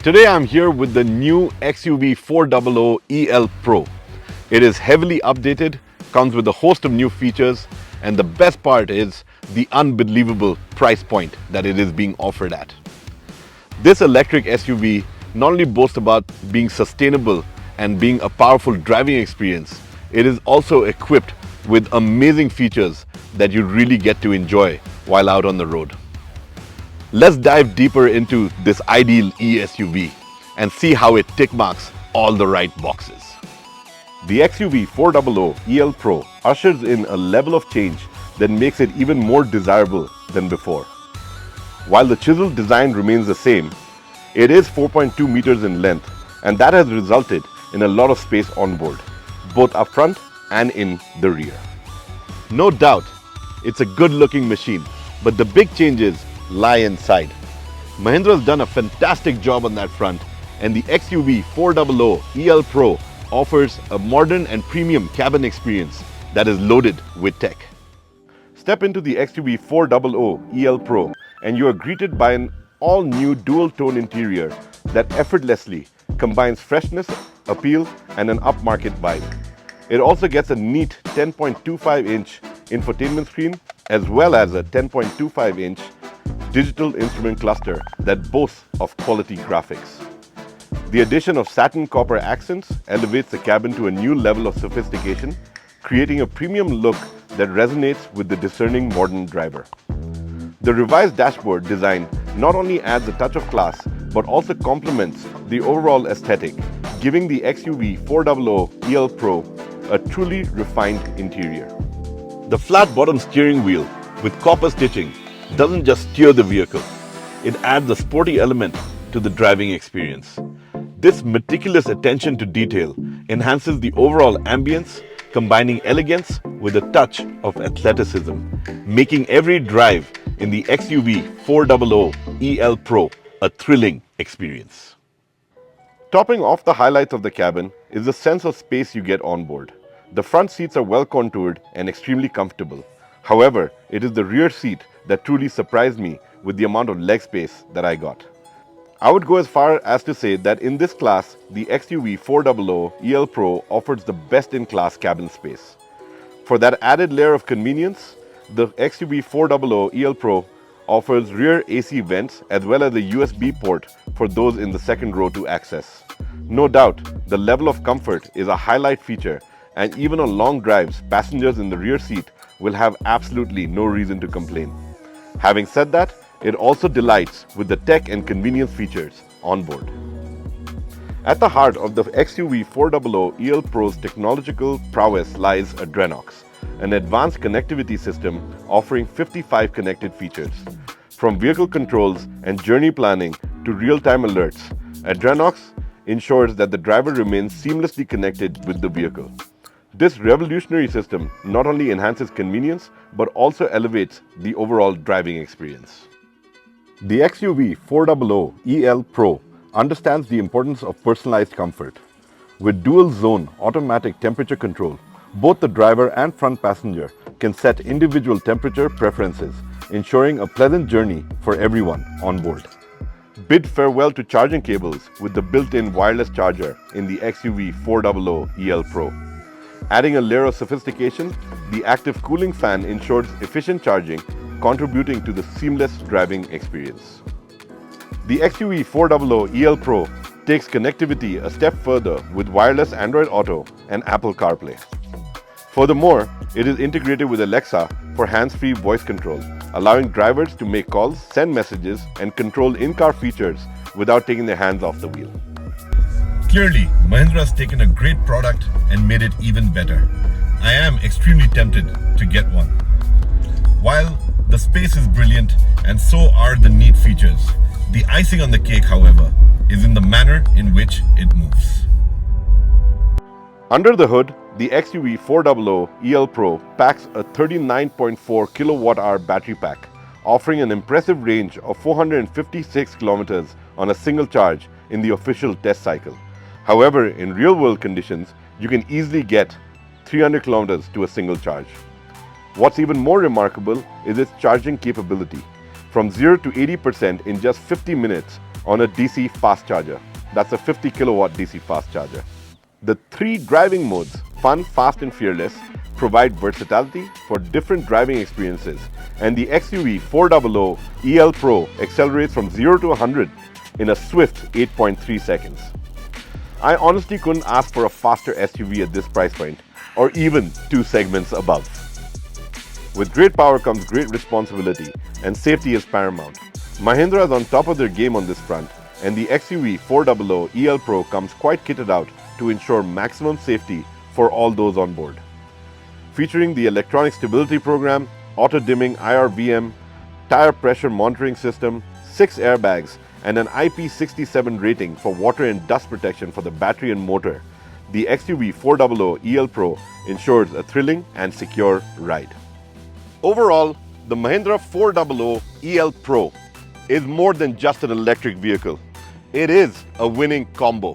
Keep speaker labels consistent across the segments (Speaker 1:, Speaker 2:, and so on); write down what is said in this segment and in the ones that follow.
Speaker 1: Today I'm here with the new XUV400 EL Pro. It is heavily updated, comes with a host of new features, and the best part is the unbelievable price point that it is being offered at. This electric SUV not only boasts about being sustainable and being a powerful driving experience, it is also equipped with amazing features that you really get to enjoy while out on the road. Let's dive deeper into this ideal eSUV and see how it tick marks all the right boxes. The XUV400 EL Pro ushers in a level of change that makes it even more desirable than before. While the chiseled design remains the same, it is 4.2 meters in length, and that has resulted in a lot of space on board, both up front and in the rear. No doubt, it's a good-looking machine, but the big changes lie inside. Mahindra has done a fantastic job on that front, and the XUV400 EL Pro offers a modern and premium cabin experience that is loaded with tech. Step into the XUV400 EL Pro and you are greeted by an all-new dual-tone interior that effortlessly combines freshness, appeal, and an upmarket vibe. It also gets a neat 10.25-inch infotainment screen as well as a 10.25-inch digital instrument cluster that boasts of quality graphics. The addition of satin copper accents elevates the cabin to a new level of sophistication, creating a premium look that resonates with the discerning modern driver. The revised dashboard design not only adds a touch of class, but also complements the overall aesthetic, giving the XUV400 EL Pro a truly refined interior. The flat-bottom steering wheel with copper stitching doesn't just steer the vehicle, it adds a sporty element to the driving experience. This meticulous attention to detail enhances the overall ambience, combining elegance with a touch of athleticism, making every drive in the XUV400 EL Pro a thrilling experience. Topping off the highlights of the cabin is the sense of space you get on board. The front seats are well contoured and extremely comfortable. However, it is the rear seat that truly surprised me with the amount of leg space that I got. I would go as far as to say that in this class, the XUV400 EL Pro offers the best-in-class cabin space. For that added layer of convenience, the XUV400 EL Pro offers rear AC vents as well as a USB port for those in the second row to access. No doubt, the level of comfort is a highlight feature, and even on long drives, passengers in the rear seat will have absolutely no reason to complain. Having said that, it also delights with the tech and convenience features on board. At the heart of the XUV400 EL Pro's technological prowess lies Adrenox, an advanced connectivity system offering 55 connected features. From vehicle controls and journey planning to real-time alerts, Adrenox ensures that the driver remains seamlessly connected with the vehicle. This revolutionary system not only enhances convenience, but also elevates the overall driving experience. The XUV400 EL Pro understands the importance of personalized comfort. With dual-zone automatic temperature control, both the driver and front passenger can set individual temperature preferences, ensuring a pleasant journey for everyone on board. Bid farewell to charging cables with the built-in wireless charger in the XUV400 EL Pro. Adding a layer of sophistication, the active cooling fan ensures efficient charging, contributing to the seamless driving experience. The XUV400 EL Pro takes connectivity a step further with wireless Android Auto and Apple CarPlay. Furthermore, it is integrated with Alexa for hands-free voice control, allowing drivers to make calls, send messages, and control in-car features without taking their hands off the wheel. Clearly, Mahindra has taken a great product and made it even better. I am extremely tempted to get one. While the space is brilliant and so are the neat features, the icing on the cake, however, is in the manner in which it moves. Under the hood, the XUV400 EL Pro packs a 39.4 kilowatt-hour battery pack, offering an impressive range of 456 kilometers on a single charge in the official test cycle. However, in real-world conditions, you can easily get 300 kilometers to a single charge. What's even more remarkable is its charging capability. From 0 to 80% in just 50 minutes on a DC fast charger. That's a 50 kilowatt DC fast charger. The 3 driving modes, fun, fast and fearless, provide versatility for different driving experiences, and the XUV400 EL Pro accelerates from 0 to 100 in a swift 8.3 seconds. I honestly couldn't ask for a faster SUV at this price point, or even 2 segments above. With great power comes great responsibility, and safety is paramount. Mahindra is on top of their game on this front, and the XUV400 EL Pro comes quite kitted out to ensure maximum safety for all those on board. Featuring the electronic stability program, auto-dimming IRVM, tire pressure monitoring system, 6 airbags, and an IP67 rating for water and dust protection for the battery and motor, the XUV400 EL Pro ensures a thrilling and secure ride. Overall, the Mahindra 400 EL Pro is more than just an electric vehicle. It is a winning combo.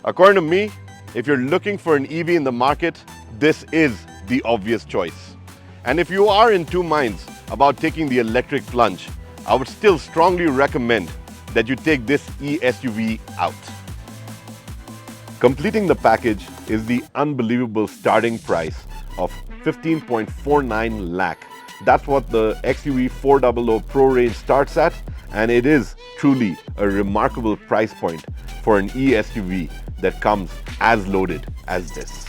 Speaker 1: According to me, if you're looking for an EV in the market, this is the obvious choice. And if you are in 2 minds about taking the electric plunge, I would still strongly recommend that you take this e-SUV out. Completing the package is the unbelievable starting price of 15.49 lakh. That's what the XUV400 Pro range starts at, and it is truly a remarkable price point for an e-SUV that comes as loaded as this.